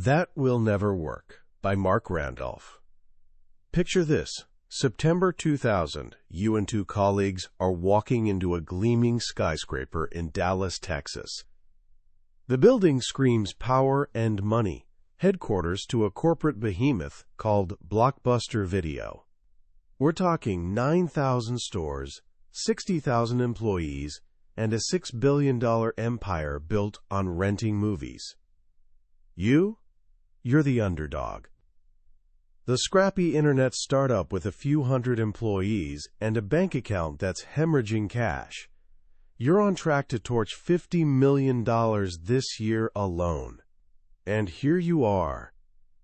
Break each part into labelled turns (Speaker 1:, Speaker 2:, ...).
Speaker 1: That Will Never Work by Marc Randolph. Picture this. September 2000, you and two colleagues are walking into a gleaming skyscraper in Dallas, Texas. The building screams power and money, headquarters to a corporate behemoth called Blockbuster Video. We're talking 9,000 stores, 60,000 employees, and a $6 billion empire built on renting movies. You're the underdog. The scrappy internet startup with a few hundred employees and a bank account that's hemorrhaging cash. You're on track to torch $50 million this year alone. And here you are,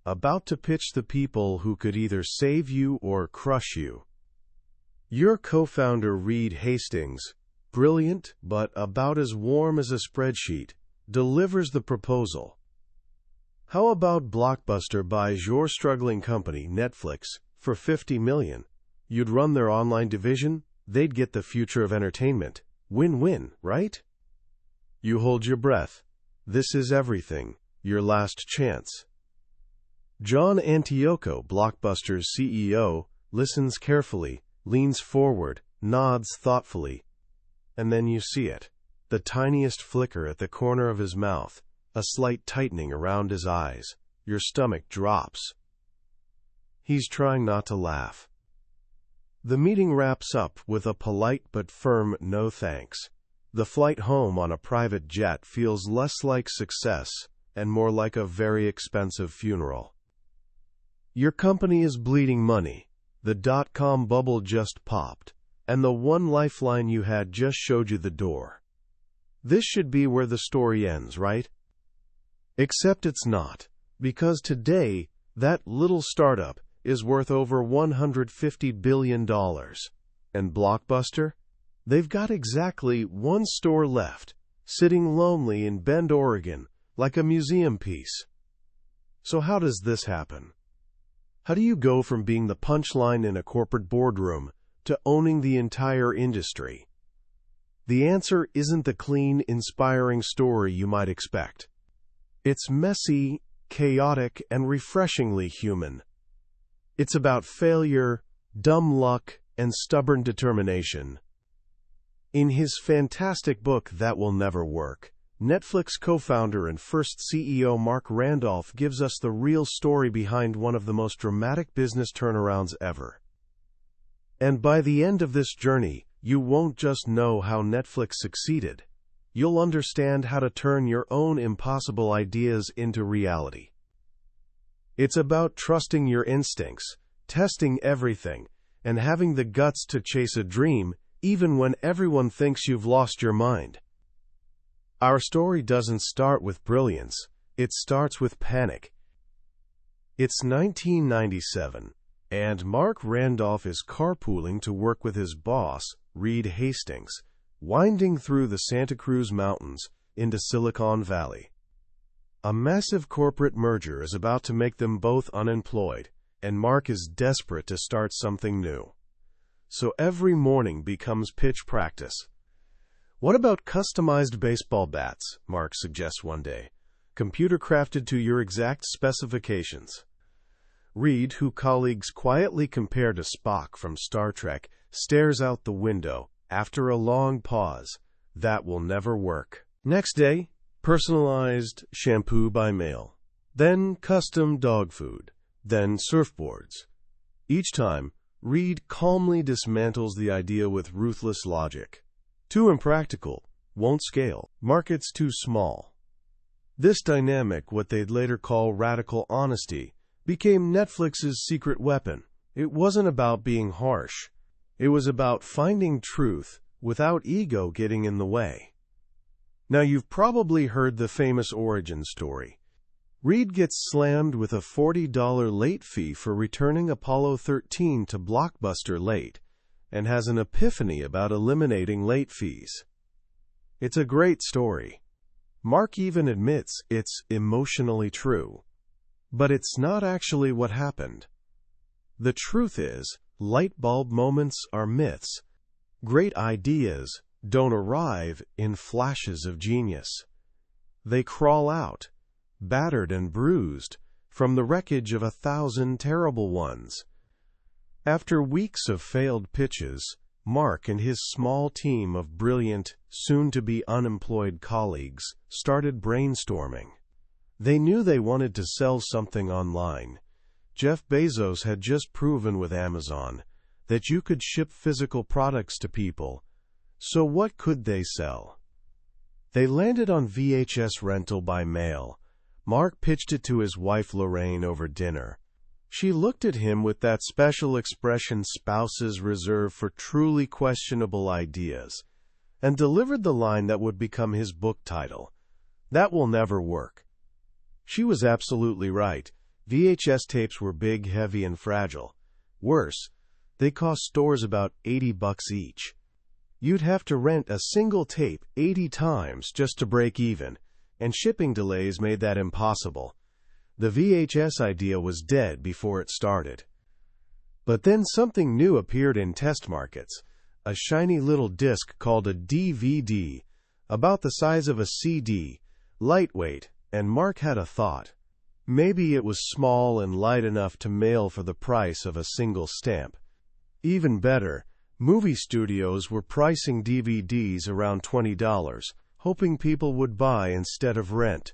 Speaker 1: about to pitch the people who could either save you or crush you. Your co-founder, Reed Hastings, brilliant but about as warm as a spreadsheet, delivers the proposal. How about Blockbuster buys your struggling company, Netflix, for $50 million? You'd run their online division, they'd get the future of entertainment. Win-win, right? You hold your breath. This is everything. Your last chance. John Antioco, Blockbuster's CEO, listens carefully, leans forward, nods thoughtfully. And then you see it. The tiniest flicker at the corner of his mouth. A slight tightening around his eyes. Your stomach drops. He's trying not to laugh. The meeting wraps up with a polite but firm no thanks. The flight home on a private jet feels less like success and more like a very expensive funeral. Your company is bleeding money. The dot-com bubble just popped, and the one lifeline you had just showed you the door. This should be where the story ends, right? Except it's not, because today, that little startup is worth over $150 billion. And Blockbuster? They've got exactly one store left, sitting lonely in Bend, Oregon, like a museum piece. So how does this happen? How do you go from being the punchline in a corporate boardroom to owning the entire industry? The answer isn't the clean, inspiring story you might expect. It's messy, chaotic, and refreshingly human. It's about failure, dumb luck, and stubborn determination. In his fantastic book, That Will Never Work, Netflix co-founder and first CEO Marc Randolph gives us the real story behind one of the most dramatic business turnarounds ever. And by the end of this journey, you won't just know how Netflix succeeded. You'll understand how to turn your own impossible ideas into reality. It's about trusting your instincts, testing everything, and having the guts to chase a dream, even when everyone thinks you've lost your mind. Our story doesn't start with brilliance, it starts with panic. It's 1997, and Marc Randolph is carpooling to work with his boss, Reed Hastings, winding through the Santa Cruz Mountains into Silicon Valley. A massive corporate merger is about to make them both unemployed, and Marc is desperate to start something new. So every morning becomes pitch practice. What about customized baseball bats? Marc suggests one day. Computer-crafted to your exact specifications. Reed, who colleagues quietly compare to Spock from Star Trek, stares out the window. After a long pause, that will never work. Next day, personalized shampoo by mail. Then custom dog food. Then surfboards. Each time, Reed calmly dismantles the idea with ruthless logic. Too impractical, won't scale, market's too small. This dynamic, what they'd later call radical honesty, became Netflix's secret weapon. It wasn't about being harsh. It was about finding truth without ego getting in the way. Now, you've probably heard the famous origin story. Reed gets slammed with a $40 late fee for returning Apollo 13 to Blockbuster late, and has an epiphany about eliminating late fees. It's a great story. Marc even admits it's emotionally true. But it's not actually what happened. The truth is, light bulb moments are myths. Great ideas don't arrive in flashes of genius. They crawl out, battered and bruised, from the wreckage of 1,000 terrible ones. After weeks of failed pitches, Marc and his small team of brilliant, soon-to-be unemployed colleagues started brainstorming. They knew they wanted to sell something online. Jeff Bezos had just proven with Amazon that you could ship physical products to people. So what could they sell? They landed on VHS rental by mail. Marc pitched it to his wife Lorraine over dinner. She looked at him with that special expression spouses reserve for truly questionable ideas, and delivered the line that would become his book title, "That will never work." She was absolutely right. VHS tapes were big, heavy, and fragile. Worse, they cost stores about $80 each. You'd have to rent a single tape 80 times just to break even, and shipping delays made that impossible. The VHS idea was dead before it started. But then something new appeared in test markets, a shiny little disc called a DVD, about the size of a CD, lightweight, and Marc had a thought. Maybe it was small and light enough to mail for the price of a single stamp. Even better, movie studios were pricing DVDs around $20, hoping people would buy instead of rent.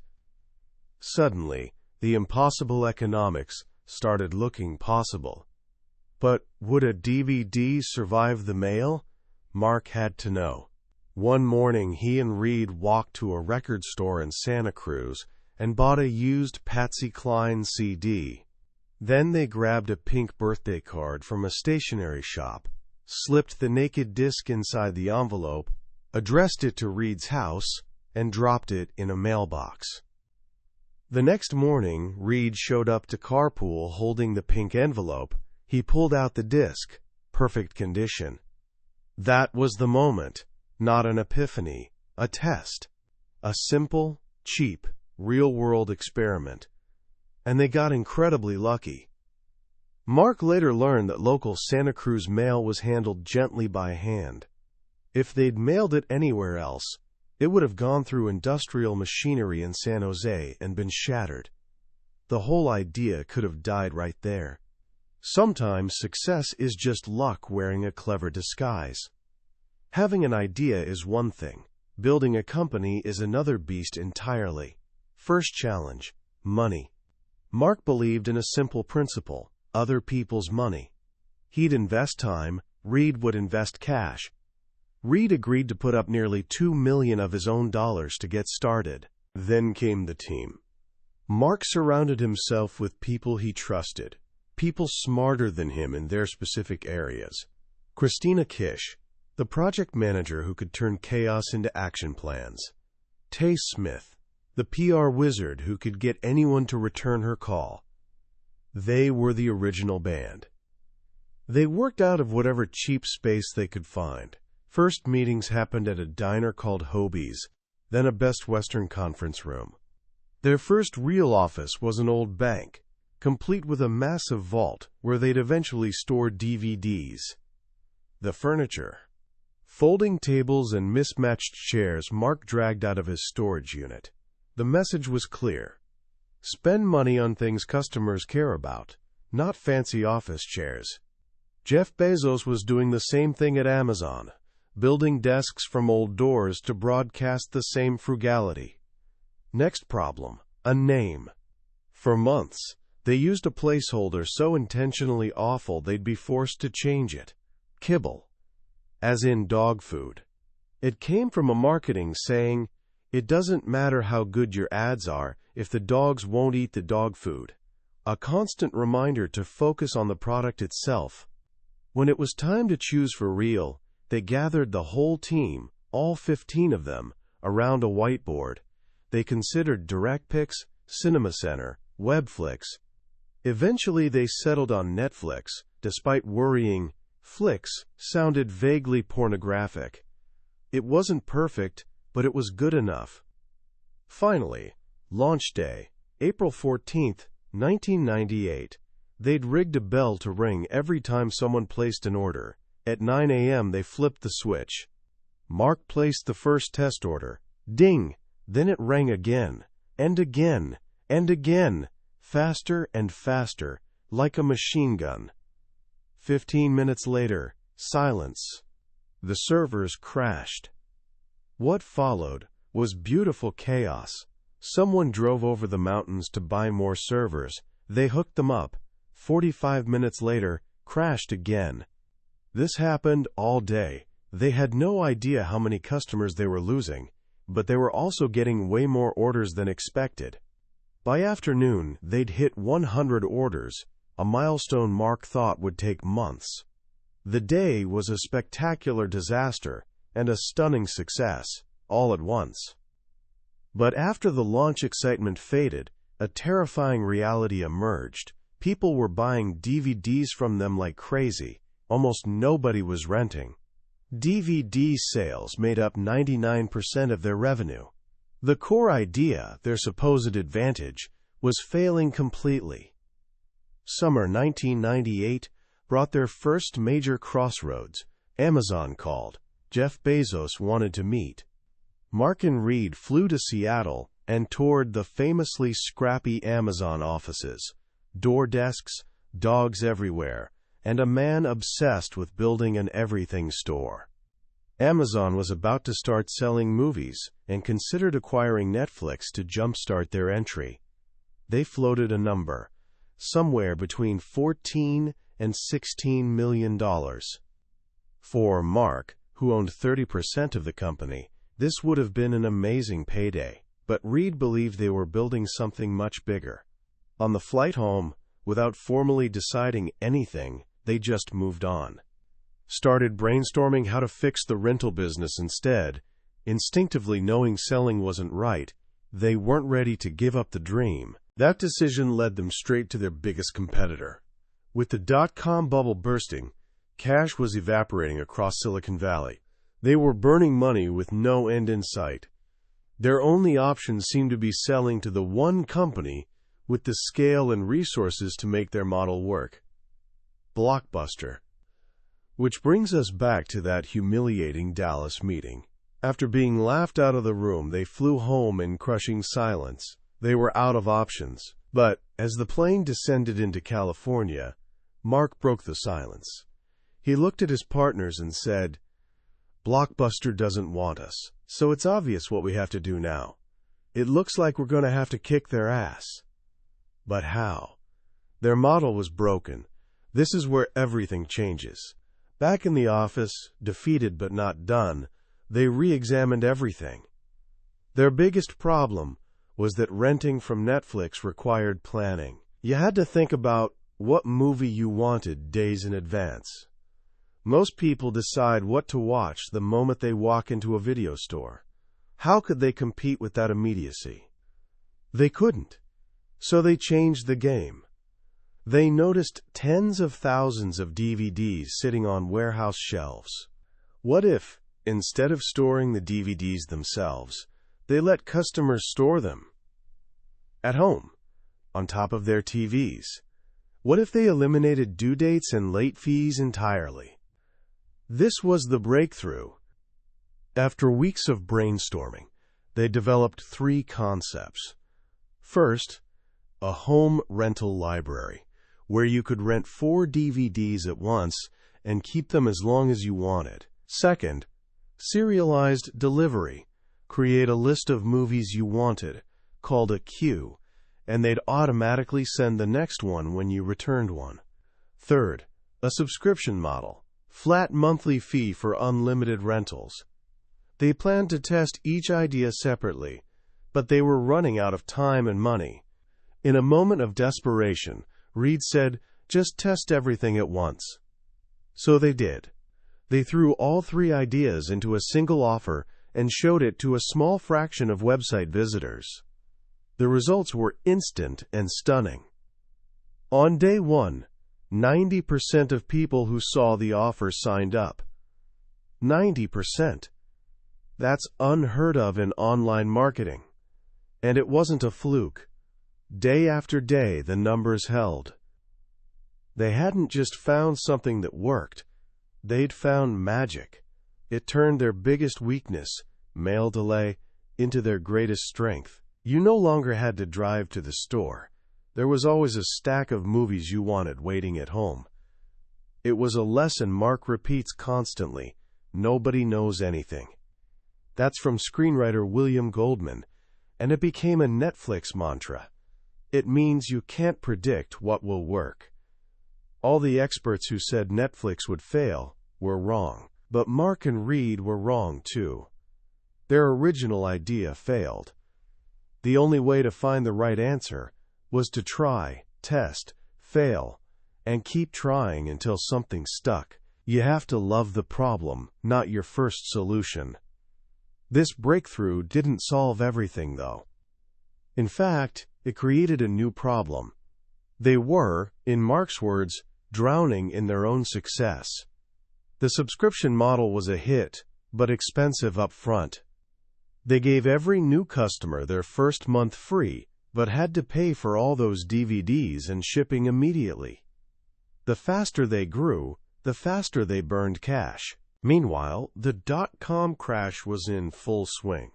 Speaker 1: Suddenly, the impossible economics started looking possible. But would a DVD survive the mail? Marc had to know. One morning, he and Reed walked to a record store in Santa Cruz and bought a used Patsy Cline CD. Then they grabbed a pink birthday card from a stationery shop, slipped the naked disc inside the envelope, addressed it to Reed's house, and dropped it in a mailbox. The next morning, Reed showed up to carpool holding the pink envelope. He pulled out the disc, perfect condition. That was the moment, not an epiphany, a test. A simple, cheap, real-world experiment. And they got incredibly lucky. Marc later learned that local Santa Cruz mail was handled gently by hand. If they'd mailed it anywhere else, it would have gone through industrial machinery in San Jose and been shattered. The whole idea could have died right there. Sometimes success is just luck wearing a clever disguise. Having an idea is one thing. Building a company is another beast entirely. First challenge: money. Marc believed in a simple principle: other people's money. He'd invest time, Reed would invest cash. Reed agreed to put up nearly $2 million of his own dollars to get started. Then came the team. Marc surrounded himself with people he trusted, people smarter than him in their specific areas. Christina Kish, the project manager who could turn chaos into action plans. Tay Smith, the PR wizard who could get anyone to return her call. They were the original band. They worked out of whatever cheap space they could find. First meetings happened at a diner called Hobie's, then a Best Western conference room. Their first real office was an old bank, complete with a massive vault where they'd eventually store DVDs. The furniture. Folding tables and mismatched chairs Marc dragged out of his storage unit. The message was clear. Spend money on things customers care about, not fancy office chairs. Jeff Bezos was doing the same thing at Amazon, building desks from old doors to broadcast the same frugality. Next problem: a name. For months, they used a placeholder so intentionally awful they'd be forced to change it. Kibble. As in dog food. It came from a marketing saying, "It doesn't matter how good your ads are if the dogs won't eat the dog food." A constant reminder to focus on the product itself. When it was time to choose for real, they gathered the whole team, all 15 of them, around a whiteboard. They considered DirectPix, CinemaCenter, Webflix. Eventually they settled on Netflix, despite worrying Flix sounded vaguely pornographic. It wasn't perfect, but it was good enough. Finally, launch day, April 14, 1998. They'd rigged a bell to ring every time someone placed an order. At 9 a.m. they flipped the switch. Marc placed the first test order. Ding! Then it rang again, and again, And again, faster and faster, like a machine gun. 15 minutes later, silence. The servers crashed. What followed was beautiful chaos. Someone drove over the mountains to buy more servers. They hooked them up. 45 minutes later, crashed again. This happened all day. They had no idea how many customers they were losing, but they were also getting way more orders than expected. By afternoon, they'd hit 100 orders, a milestone Marc thought would take months. The day was a spectacular disaster and a stunning success, all at once. But after the launch excitement faded, a terrifying reality emerged. People were buying DVDs from them like crazy. Almost nobody was renting. DVD sales made up 99% of their revenue. The core idea, their supposed advantage, was failing completely. Summer 1998 brought their first major crossroads. Amazon called. Jeff Bezos wanted to meet. Marc and Reed flew to Seattle and toured the famously scrappy Amazon offices. Door desks, dogs everywhere, and a man obsessed with building an everything store. Amazon was about to start selling movies and considered acquiring Netflix to jumpstart their entry. They floated a number, somewhere between $14 and $16 million. For Marc, who owned 30% of the company, this would have been an amazing payday, but Reed believed they were building something much bigger. On the flight home, without formally deciding anything, they just moved on. Started brainstorming how to fix the rental business instead. Instinctively knowing selling wasn't right, they weren't ready to give up the dream. That decision led them straight to their biggest competitor. With the dot-com bubble bursting, cash was evaporating across Silicon Valley. They were burning money with no end in sight. Their only option seemed to be selling to the one company with the scale and resources to make their model work. Blockbuster. Which brings us back to that humiliating Dallas meeting. After being laughed out of the room, they flew home in crushing silence. They were out of options. But, as the plane descended into California, Marc broke the silence. He looked at his partners and said, "Blockbuster doesn't want us, so it's obvious what we have to do now. It looks like we're going to have to kick their ass." But how? Their model was broken. This is where everything changes. Back in the office, defeated but not done, they re-examined everything. Their biggest problem was that renting from Netflix required planning. You had to think about what movie you wanted days in advance. Most people decide what to watch the moment they walk into a video store. How could they compete with that immediacy? They couldn't. So they changed the game. They noticed tens of thousands of DVDs sitting on warehouse shelves. What if, instead of storing the DVDs themselves, they let customers store them at home, on top of their TVs? What if they eliminated due dates and late fees entirely? This was the breakthrough. After weeks of brainstorming, they developed 3 concepts. First, a home rental library, where you could rent 4 DVDs at once and keep them as long as you wanted. Second, serialized delivery. Create a list of movies you wanted, called a queue, and they'd automatically send the next one when you returned one. Third, a subscription model. Flat monthly fee for unlimited rentals. They planned to test each idea separately, but they were running out of time and money. In a moment of desperation, Reed said, "Just test everything at once." So they did. They threw all 3 ideas into a single offer and showed it to a small fraction of website visitors. The results were instant and stunning. On day 1, 90% of people who saw the offer signed up. 90%. That's unheard of in online marketing. And it wasn't a fluke. Day after day, the numbers held. They hadn't just found something that worked. They'd found magic. It turned their biggest weakness, mail delay, into their greatest strength. You no longer had to drive to the store. There was always a stack of movies you wanted waiting at home. It was a lesson Marc repeats constantly: nobody knows anything. That's from screenwriter William Goldman, and it became a Netflix mantra. It means you can't predict what will work. All the experts who said Netflix would fail were wrong, but Marc and Reed were wrong too. Their original idea failed. The only way to find the right answer was to try, test, fail, and keep trying until something stuck. You have to love the problem, not your first solution. This breakthrough didn't solve everything, though. In fact, it created a new problem. They were, in Marc's words, drowning in their own success. The subscription model was a hit, but expensive up front. They gave every new customer their first month free, but had to pay for all those DVDs and shipping immediately. The faster they grew, the faster they burned cash. Meanwhile, the dot-com crash was in full swing.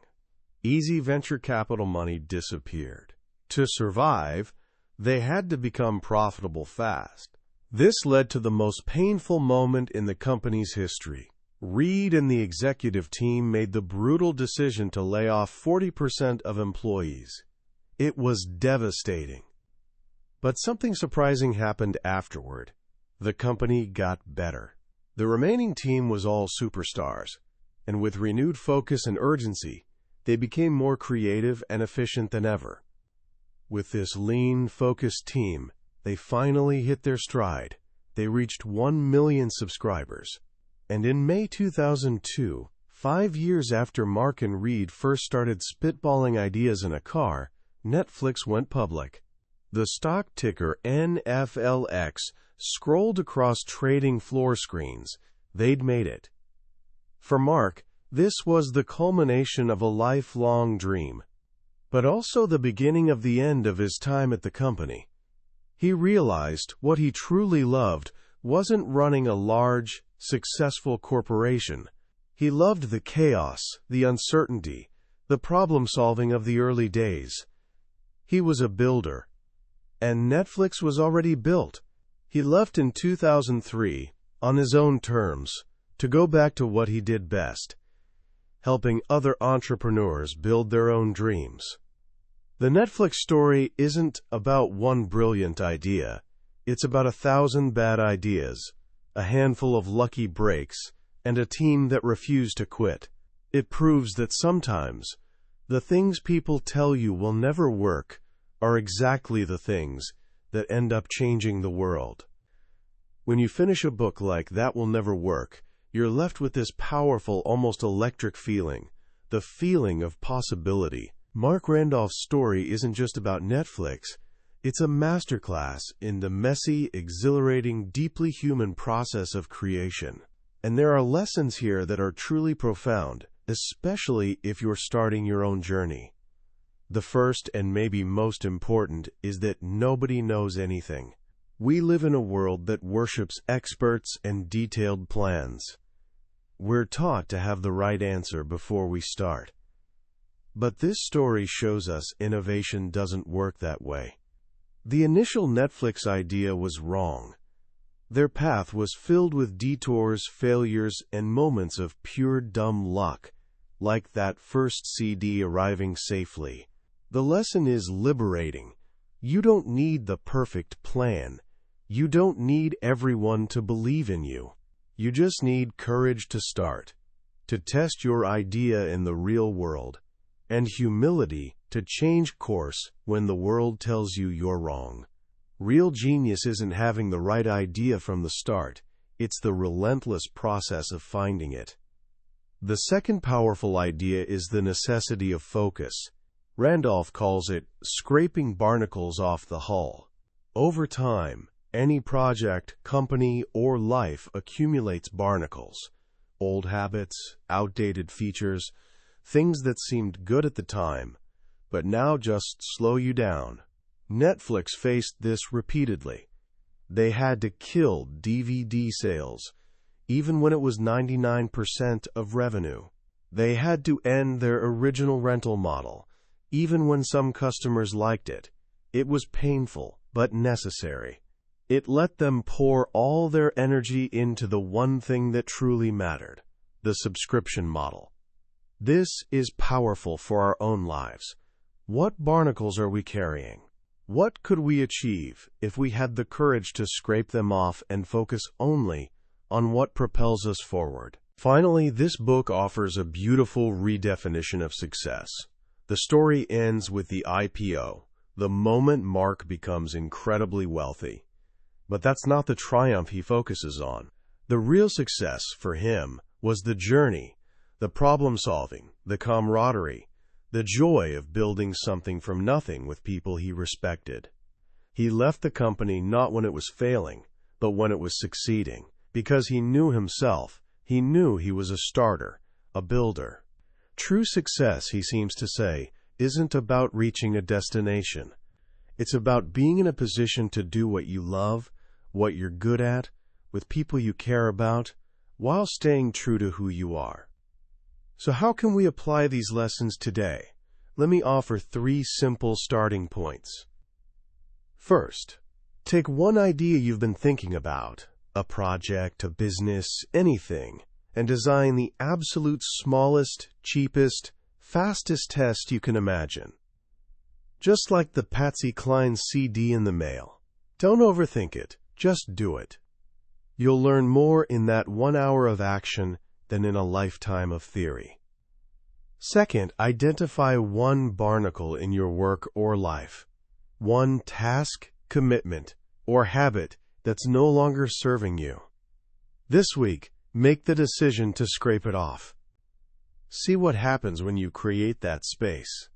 Speaker 1: Easy venture capital money disappeared. To survive, they had to become profitable fast. This led to the most painful moment in the company's history. Reed and the executive team made the brutal decision to lay off 40% of employees. It was devastating. But something surprising happened afterward. The company got better. The remaining team was all superstars, and with renewed focus and urgency, they became more creative and efficient than ever. With this lean, focused team, they finally hit their stride. They reached 1 million subscribers. And in May 2002, 5 years after Marc and Reed first started spitballing ideas in a car, Netflix went public. The stock ticker NFLX scrolled across trading floor screens. They'd made it. For Marc, this was the culmination of a lifelong dream, but also the beginning of the end of his time at the company. He realized what he truly loved wasn't running a large, successful corporation. He loved the chaos, the uncertainty, the problem-solving of the early days. He was a builder, and Netflix was already built. He left in 2003, on his own terms, to go back to what he did best: helping other entrepreneurs build their own dreams. The Netflix story isn't about one brilliant idea. It's about 1,000 bad ideas, a handful of lucky breaks, and a team that refused to quit. It proves that sometimes the things people tell you will never work are exactly the things that end up changing the world. When you finish a book like That Will Never Work, you're left with this powerful, almost electric feeling, the feeling of possibility. Marc Randolph's story isn't just about Netflix. It's a masterclass in the messy, exhilarating, deeply human process of creation. And there are lessons here that are truly profound, especially if you're starting your own journey. The first, and maybe most important, is that nobody knows anything. We live in a world that worships experts and detailed plans. We're taught to have the right answer before we start. But this story shows us innovation doesn't work that way. The initial Netflix idea was wrong. Their path was filled with detours, failures, and moments of pure dumb luck, like that first CD arriving safely. The lesson is liberating. You don't need the perfect plan. You don't need everyone to believe in you. You just need courage to start, to test your idea in the real world, and humility to change course when the world tells you you're wrong. Real genius isn't having the right idea from the start. It's the relentless process of finding it. The second powerful idea is the necessity of focus. Randolph calls it scraping barnacles off the hull. Over time, any project, company, or life accumulates barnacles. Old habits, outdated features, things that seemed good at the time, but now just slow you down. Netflix faced this repeatedly. They had to kill DVD sales, even when it was 99% of revenue. They had to end their original rental model, even when some customers liked it. It was painful, but necessary. It let them pour all their energy into the one thing that truly mattered, the subscription model. This is powerful for our own lives. What barnacles are we carrying? What could we achieve if we had the courage to scrape them off and focus only on what propels us forward? Finally, this book offers a beautiful redefinition of success. The story ends with the IPO, the moment Marc becomes incredibly wealthy. But that's not the triumph he focuses on. The real success for him was the journey, the problem-solving, the camaraderie, the joy of building something from nothing with people he respected. He left the company not when it was failing, but when it was succeeding, because he knew himself. He knew he was a starter, a builder. True success, he seems to say, isn't about reaching a destination. It's about being in a position to do what you love, what you're good at, with people you care about, while staying true to who you are. So how can we apply these lessons today? Let me offer 3 simple starting points. First, take one idea you've been thinking about, a project, a business, anything, and design the absolute smallest, cheapest, fastest test you can imagine. Just like the Patsy Cline CD in the mail. Don't overthink it. Just do it. You'll learn more in that 1 hour of action than in a lifetime of theory. Second, identify one barnacle in your work or life. One task, commitment, or habit that's no longer serving you. This week, make the decision to scrape it off. See what happens when you create that space.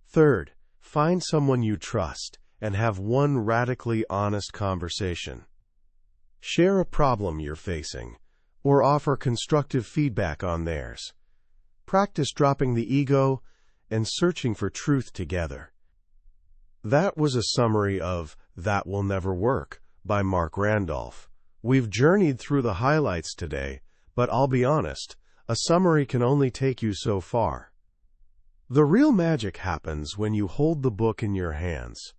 Speaker 1: Third, find someone you trust and have one radically honest conversation. Share a problem you're facing, or offer constructive feedback on theirs. Practice dropping the ego and searching for truth together. That was a summary of That Will Never Work by Marc Randolph. We've journeyed through the highlights today, but I'll be honest, a summary can only take you so far. The real magic happens when you hold the book in your hands.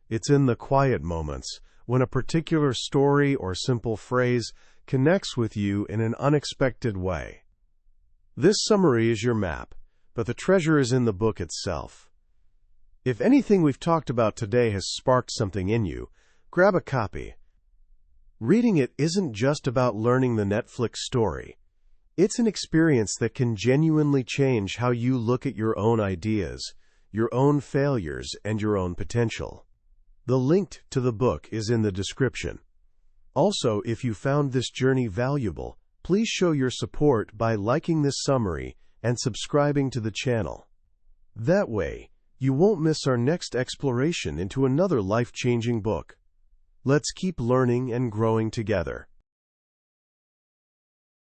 Speaker 1: It's in the quiet moments, when a particular story or simple phrase connects with you in an unexpected way. This summary is your map, but the treasure is in the book itself. If anything we've talked about today has sparked something in you, grab a copy. Reading it isn't just about learning the Netflix story. It's an experience that can genuinely change how you look at your own ideas, your own failures, and your own potential. The link to the book is in the description. Also, if you found this journey valuable, please show your support by liking this summary and subscribing to the channel. That way, you won't miss our next exploration into another life-changing book. Let's keep learning and growing together.